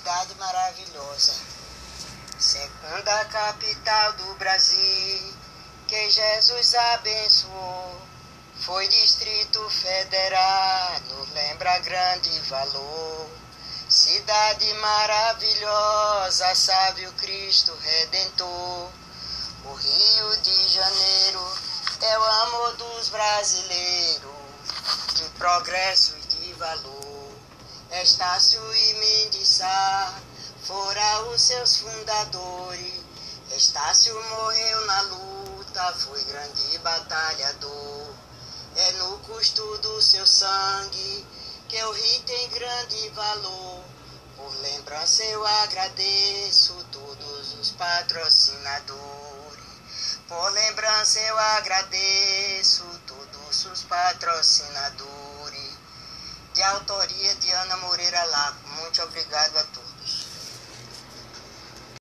cidade maravilhosa, segunda capital do Brasil, que Jesus abençoou. Foi Distrito Federal, nos lembra grande valor. Cidade maravilhosa, salve o Cristo Redentor. O Rio de Janeiro é o amor dos brasileiros, de progresso e de valor. Estácio e Mendes Sá foram os seus fundadores. Estácio morreu na luta, foi grande batalhador. É no custo do seu sangue que o Rio tem grande valor. Por lembrança eu agradeço todos os patrocinadores. Por lembrança eu agradeço todos os patrocinadores. De autoria de Ana Moreira Lago. Muito obrigado a todos.